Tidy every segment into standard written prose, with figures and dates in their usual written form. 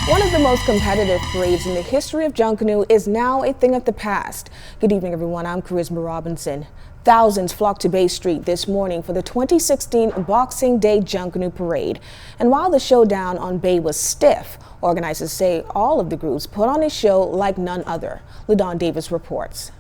One of the most competitive parades in the history of Junkanoo is now a thing of the past. Good evening, everyone. I'm Charisma Robinson. Thousands flocked to Bay Street this morning for the 2016 Boxing Day Junkanoo Parade. And while the showdown on Bay was stiff, organizers say all of the groups put on a show like none other. LaDon Davis reports.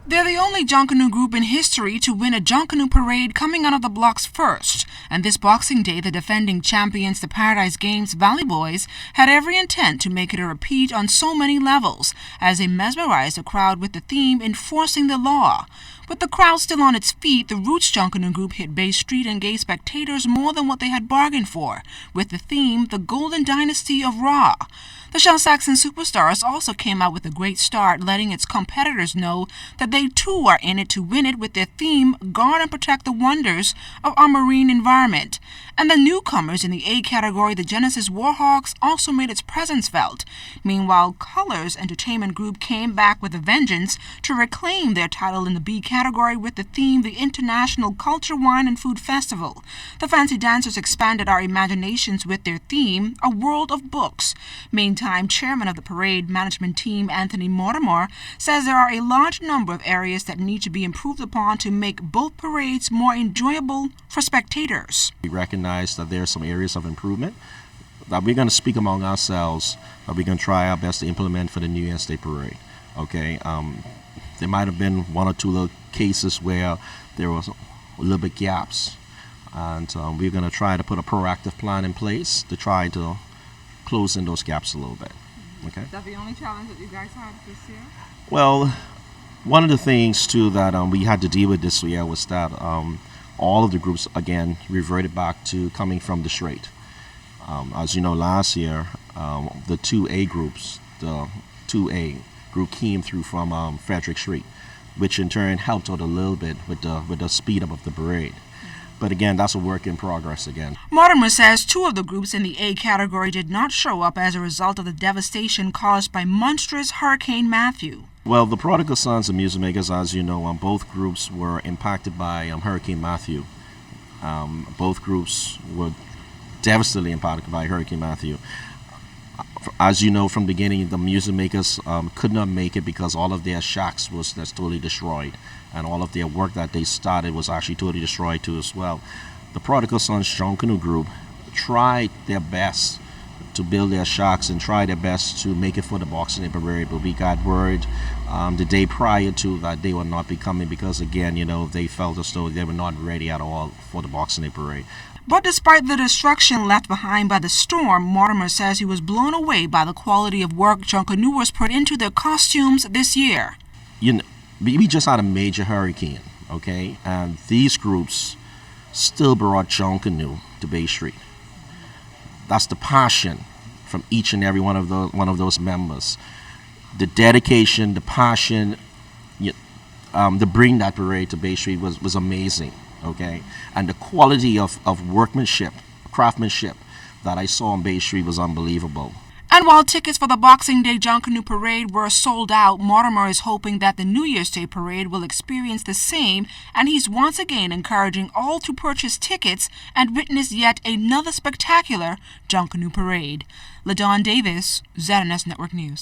They're the only Junkanoo group in history to win a Junkanoo parade coming out of the blocks first. And this Boxing Day, the defending champions, the Paradise Games Valley Boys, had every intent to make it a repeat on so many levels as they mesmerized the crowd with the theme enforcing the law. With the crowd still on its feet, the Roots Junkanoo group hit Bay Street and gave spectators more than what they had bargained for, with the theme, the Golden Dynasty of Raw. The Shell Saxon Superstars also came out with a great start, letting its competitors know that they too are in it to win it with their theme, Guard and Protect the Wonders of Our Marine Environment. And the newcomers in the A category, the Genesis Warhawks, also made its presence felt. Meanwhile, Colors Entertainment Group came back with a vengeance to reclaim their title in the B category with the theme, the International Culture, Wine and Food Festival. The Fancy Dancers expanded our imaginations with their theme, A World of Books. Meantime, chairman of the parade management team, Anthony Mortimer, says there are a large number of areas that need to be improved upon to make both parades more enjoyable for spectators. We recognize that there are some areas of improvement that we're going to speak among ourselves, that we're going to try our best to implement for the New Year's Day Parade. Okay, there might have been one or two little cases where there was a little bit gaps, and we're going to try to put a proactive plan in place to try to close in those gaps a little bit. Okay. Is that the only challenge that you guys had this year? Well, one of the things too that we had to deal with this year was that all of the groups again reverted back to coming from the straight. As you know, last year the 2A groups, the 2A group came through from Frederick Street, which in turn helped out a little bit with the speed up of the parade. But again, that's a work in progress again. Mortimer says two of the groups in the A category did not show up as a result of the devastation caused by monstrous Hurricane Matthew. Well, the Prodigal Sons and Music Makers, as you know, both groups were impacted by Hurricane Matthew. Both groups were devastatingly impacted by Hurricane Matthew. As you know from the beginning, the Music Makers could not make it because all of their shacks was totally destroyed, and all of their work that they started was actually totally destroyed too as well. The Prodigal Sons Junkanoo group tried their best to build their shacks and try their best to make it for the Boxing Day Parade, but we got word the day prior to that they would not be coming because, again, you know, they felt as though they were not ready at all for the Boxing Day Parade. But despite the destruction left behind by the storm, Mortimer says he was blown away by the quality of work Junkanooers put into their costumes this year. You know, we just had a major hurricane, okay, and these groups still brought Junkanoo to Bay Street. That's the passion from each and every one of those members. The dedication, the passion, to bring that parade to Bay Street was amazing, okay? And the quality of workmanship, craftsmanship that I saw on Bay Street was unbelievable. And while tickets for the Boxing Day Junkanoo Parade were sold out, Mortimer is hoping that the New Year's Day Parade will experience the same, and he's once again encouraging all to purchase tickets and witness yet another spectacular Junkanoo Parade. LaDon Davis, ZNS Network News.